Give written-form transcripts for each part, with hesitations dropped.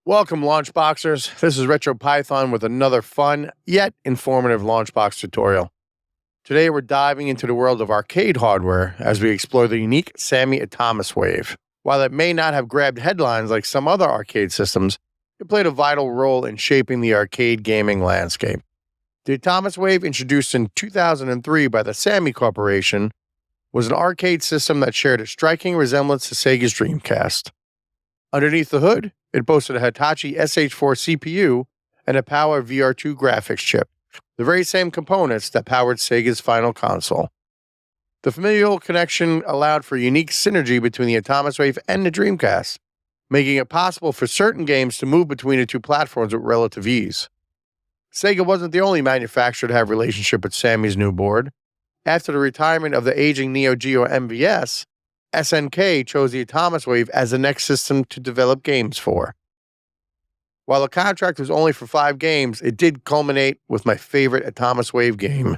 Welcome, LaunchBoxers. This is RetroPython with another fun, yet informative LaunchBox tutorial. Today we're diving into the world of arcade hardware as we explore the unique Sammy Atomiswave. While it may not have grabbed headlines like some other arcade systems, it played a vital role in shaping the arcade gaming landscape. The Atomiswave, introduced in 2003 by the Sammy Corporation, was an arcade system that shared a striking resemblance to Sega's Dreamcast. Underneath the hood, it boasted a Hitachi SH4 CPU and a Power VR2 graphics chip, the very same components that powered Sega's final console. The familial connection allowed for unique synergy between the Atomiswave and the Dreamcast, making it possible for certain games to move between the two platforms with relative ease. Sega wasn't the only manufacturer to have a relationship with Sammy's new board. After the retirement of the aging Neo Geo MVS, SNK chose the Atomiswave as the next system to develop games for. While the contract was only for 5 games, it did culminate with my favorite Atomiswave game,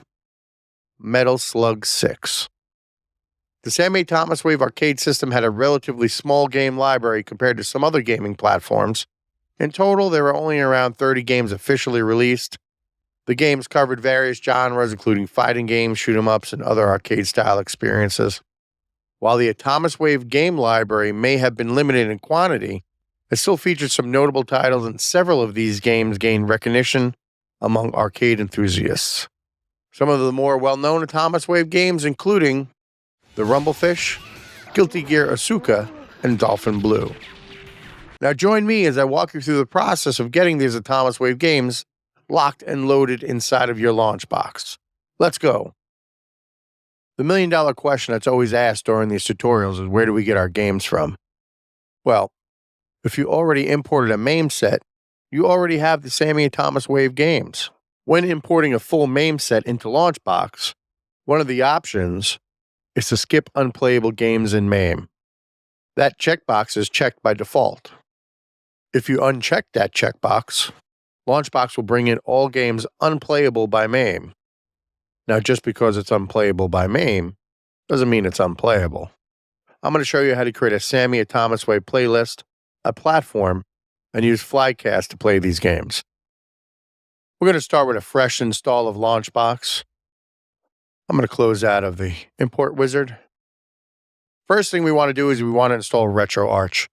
Metal Slug 6. The Sammy Atomiswave arcade system had a relatively small game library compared to some other gaming platforms. In total, there were only around 30 games officially released. The games covered various genres, including fighting games, shoot-'em-ups, and other arcade-style experiences. While the Atomiswave game library may have been limited in quantity, it still featured some notable titles, and several of these games gained recognition among arcade enthusiasts. Some of the more well-known Atomiswave games including the Rumblefish, Guilty Gear Asuka, and Dolphin Blue. Now join me as I walk you through the process of getting these Atomiswave games locked and loaded inside of your LaunchBox. Let's go. The million-dollar question that's always asked during these tutorials is, where do we get our games from? Well, if you already imported a MAME set, you already have the Sammy Atomiswave games. When importing a full MAME set into LaunchBox, one of the options is to skip unplayable games in MAME. That checkbox is checked by default. If you uncheck that checkbox, LaunchBox will bring in all games unplayable by MAME. Now, just because it's unplayable by MAME doesn't mean it's unplayable. I'm going to show you how to create a Sammy Atomiswave playlist, a platform, and use Flycast to play these games. We're going to start with a fresh install of LaunchBox. I'm going to close out of the import wizard. First thing we want to do is we want to install RetroArch.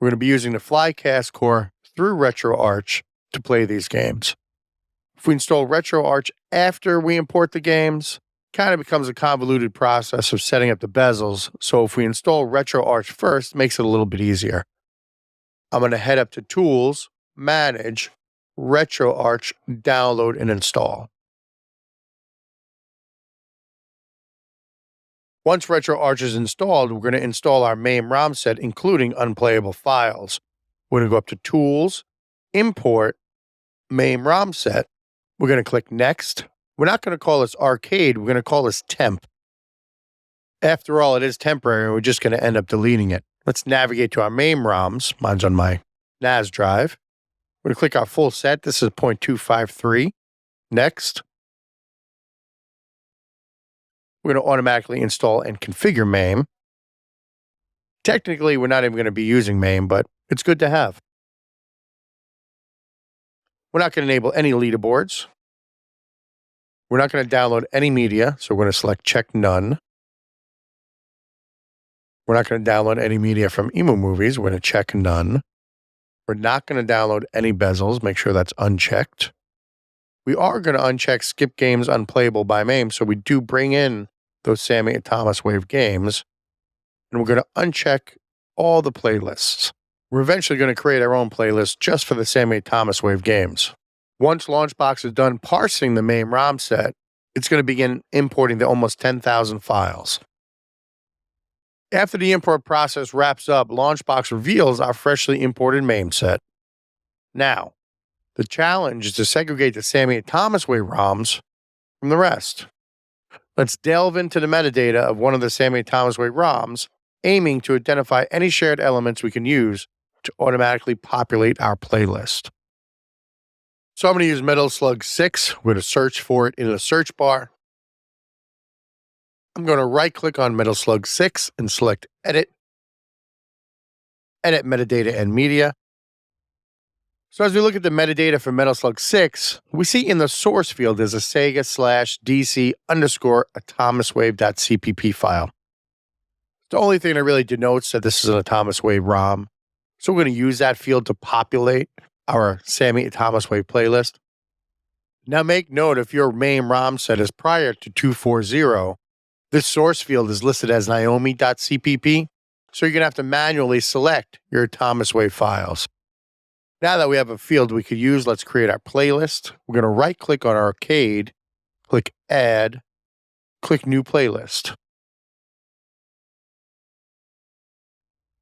We're going to be using the Flycast core through RetroArch to play these games. If we install RetroArch after we import the games, it kind of becomes a convoluted process of setting up the bezels, so if we install RetroArch first, it makes it a little bit easier. I'm going to head up to Tools, Manage, RetroArch, Download, and Install. Once RetroArch is installed, we're going to install our MAME ROM set, including unplayable files. We're going to go up to Tools, Import, MAME ROM set. We're going to click Next. We're not going to call this Arcade. We're going to call this Temp. After all, it is temporary, and we're just going to end up deleting it. Let's navigate to our MAME ROMs. Mine's on my NAS drive. We're going to click our full set. This is 0.253. Next. We're going to automatically install and configure MAME. Technically, we're not even going to be using MAME, but it's good to have. We're not going to enable any leaderboards. We're not going to download any media, so we're going to select Check None. We're not going to download any media from Emu Movies. We're going to check None. We're not going to download any bezels. Make sure that's unchecked. We are going to uncheck Skip Games Unplayable by MAME, so we do bring in those Sammy Atomiswave games. And we're going to uncheck all the playlists. We're eventually going to create our own playlist just for the Sammy Atomiswave games. Once LaunchBox is done parsing the MAME ROM set, it's going to begin importing the almost 10,000 files. After the import process wraps up, LaunchBox reveals our freshly imported MAME set. Now, the challenge is to segregate the Sammy Atomiswave ROMs from the rest. Let's delve into the metadata of one of the Sammy Atomiswave ROMs, aiming to identify any shared elements we can use to automatically populate our playlist. So I'm going to use Metal Slug 6. We're going to search for it in the search bar. I'm going to right-click on Metal Slug 6 and select Edit, Edit Metadata and Media. So as we look at the metadata for Metal Slug 6, we see in the source field there's a Sega/DC_Atomiswave.cpp file. The only thing that really denotes that this is an Atomiswave ROM. So we're going to use that field to populate our Sammy Atomiswave playlist. Now make note, if your MAME ROM set is prior to 240, this source field is listed as naomi.cpp, so you're going to have to manually select your Atomiswave files. Now that we have a field we could use, let's create our playlist. We're going to right-click on our arcade, click Add, click New Playlist.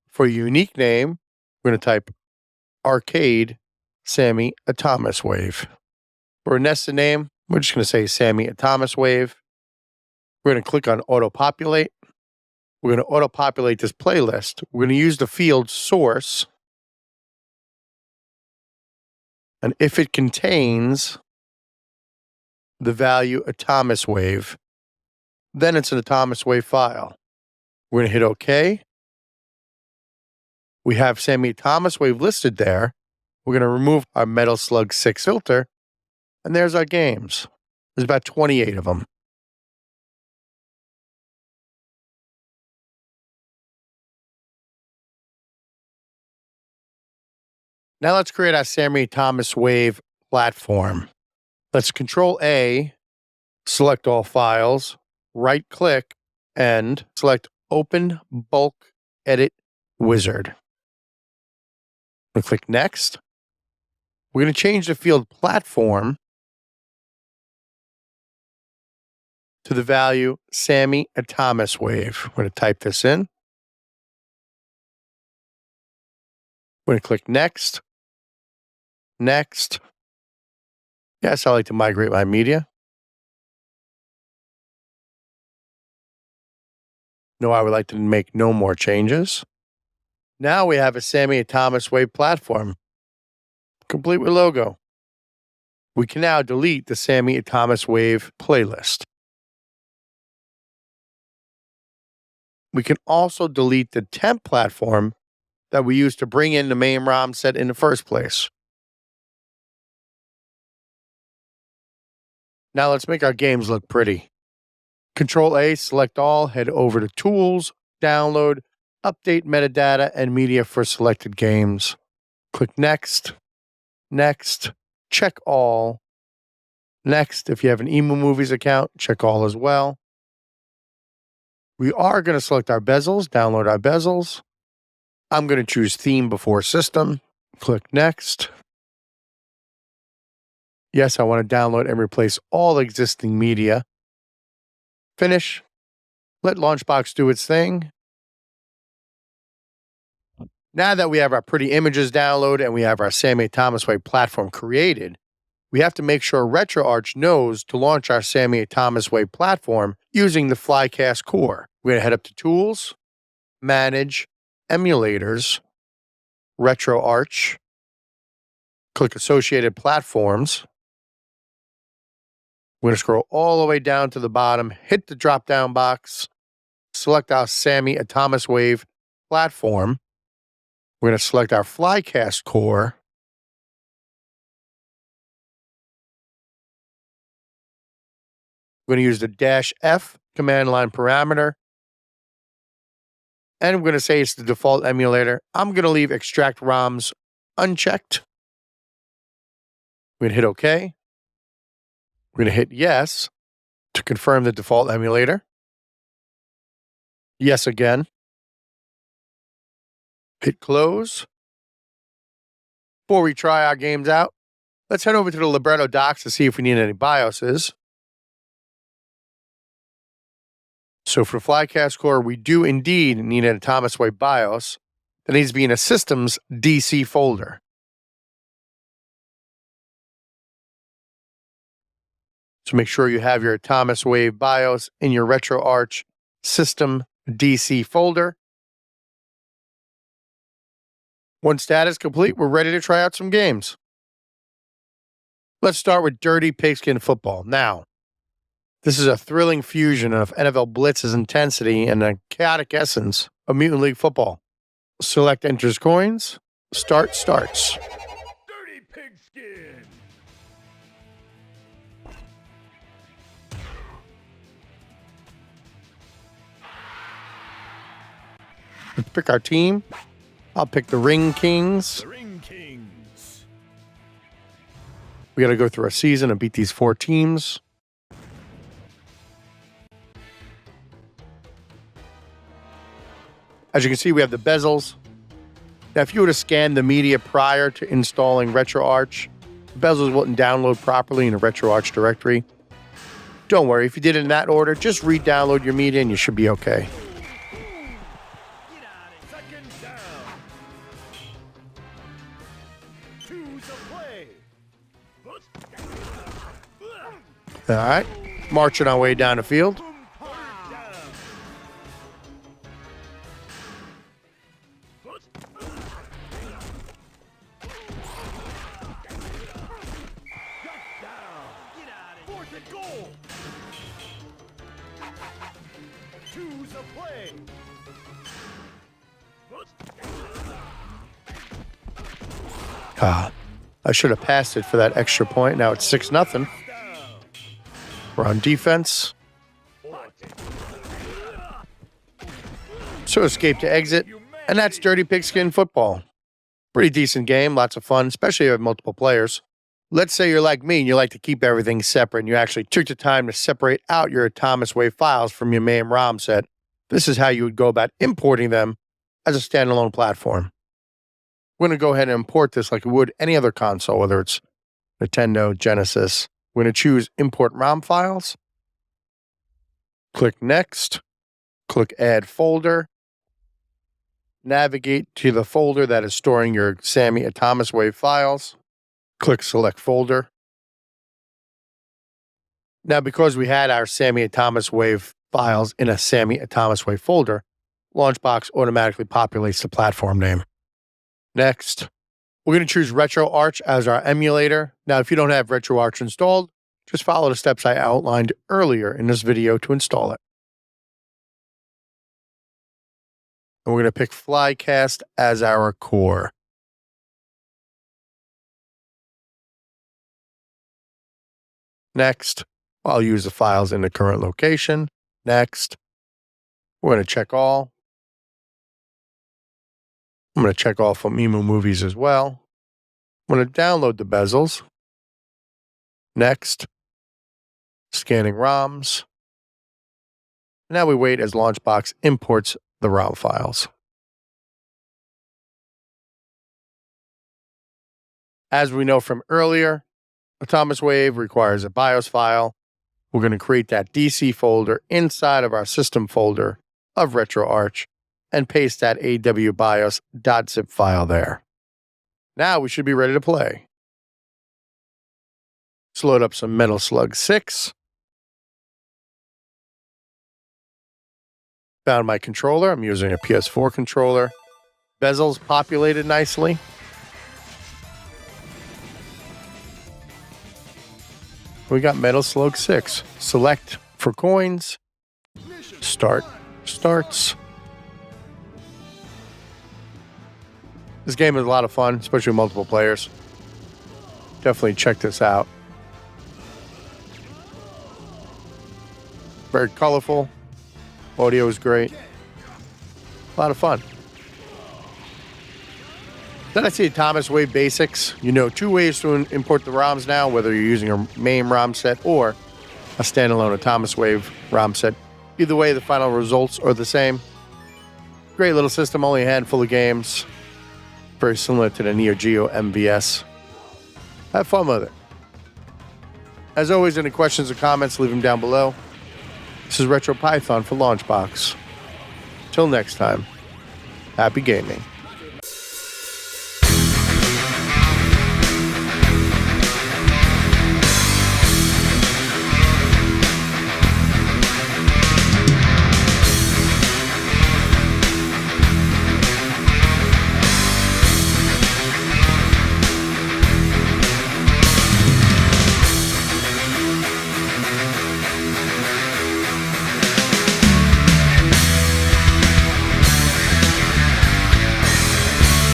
For a unique name, we're going to type Arcade Sammy Atomiswave. For a nested name, we're just going to say Sammy Atomiswave. We're going to click on Auto Populate. We're going to auto populate this playlist. We're going to use the field source. And if it contains the value Atomiswave, then it's an Atomiswave file. We're going to hit OK. We have Sammy Atomiswave listed there. We're going to remove our Metal Slug 6 filter. And there's our games. There's about 28 of them. Now let's create our Sammy Atomiswave platform. Let's Control A, select all files, right click, and select Open Bulk Edit Wizard. We'll click Next. We're going to change the field platform to the value Sammy Atomiswave. We're going to type this in. We're going to click Next. Next. Yes, I like to migrate my media. No, I would like to make no more changes. Now we have a Sammy Atomiswave platform, complete with logo. We can now delete the Sammy Atomiswave playlist. We can also delete the temp platform that we used to bring in the MAME ROM set in the first place. Now let's make our games look pretty. Control A, select all, head over to Tools, Download, Update Metadata and Media for selected games. Click Next, Next, check all. Next, if you have an Emu Movies account, check all as well. We are going to select our bezels, download our bezels. I'm going to choose Theme before System. Click Next. Yes, I want to download and replace all existing media. Finish. Let LaunchBox do its thing. Now that we have our pretty images downloaded and we have our Sammy Atomiswave platform created, we have to make sure RetroArch knows to launch our Sammy Atomiswave platform using the Flycast core. We're going to head up to Tools, Manage, Emulators, RetroArch, click Associated Platforms. We're going to scroll all the way down to the bottom, hit the drop-down box, select our Sammy Atomiswave platform. We're going to select our Flycast core. We're going to use the -F command line parameter. And I'm going to say it's the default emulator. I'm going to leave Extract ROMs unchecked. We're going to hit OK. We're going to hit Yes to confirm the default emulator. Yes again. Hit Close. Before we try our games out, let's head over to the libretto docs to see if we need any BIOSes. So for Flycast core, we do indeed need an Atomiswave BIOS that needs to be in a Systems DC folder. So make sure you have your Atomiswave BIOS in your RetroArch System DC folder. Once that is complete, we're ready to try out some games. Let's start with Dirty Pigskin Football. Now, this is a thrilling fusion of NFL Blitz's intensity and the chaotic essence of Mutant League Football. Select Enters Coins. Start starts. Dirty Let's pick our team. I'll pick the Ring Kings. We got to go through a season and beat these 4 teams. As you can see, we have the bezels. Now, if you were to scan the media prior to installing RetroArch, the bezels wouldn't download properly in the RetroArch directory. Don't worry, if you did it in that order, just re-download your media and you should be okay. All right, marching our way down the field. I should have passed it for that extra point. Now it's 6-0. We're on defense. So escape to exit. And that's Dirty Pigskin football. Pretty decent game. Lots of fun, especially if you have multiple players. Let's say you're like me and you like to keep everything separate and you actually took the time to separate out your Atomiswave files from your MAME ROM set. This is how you would go about importing them as a standalone platform. We're going to go ahead and import this like we would any other console, whether it's Nintendo, Genesis. We're going to choose Import ROM Files. Click Next. Click Add Folder. Navigate to the folder that is storing your Sammy Atomiswave files. Click Select Folder. Now, because we had our Sammy Atomiswave files in a Sammy Atomiswave folder, LaunchBox automatically populates the platform name. Next, we're going to choose RetroArch as our emulator. Now, if you don't have RetroArch installed, just follow the steps I outlined earlier in this video to install it. And we're going to pick Flycast as our core. Next, I'll use the files in the current location. Next, we're going to check all. I'm going to check all for MAME movies as well. I'm going to download the bezels. Next, scanning ROMs. Now we wait as LaunchBox imports the ROM files. As we know from earlier, Atomiswave requires a BIOS file. We're going to create that DC folder inside of our system folder of RetroArch and paste that awbios.zip file there. Now we should be ready to play. Let's load up some Metal Slug 6. Found my controller. I'm using a PS4 controller. Bezels populated nicely. We got Metal Slug 6. Select for coins. Start. Starts. This game is a lot of fun, especially with multiple players. Definitely check this out. Very colorful. Audio is great. A lot of fun. Then I see Atomiswave basics. You know 2 ways to import the ROMs now, whether you're using a MAME ROM set or a standalone Atomiswave ROM set. Either way, the final results are the same. Great little system, only a handful of games. Very similar to the Neo Geo MVS. Have fun with it. As always, any questions or comments, leave them down below. This is RetroPython for LaunchBox. Till next time, happy gaming.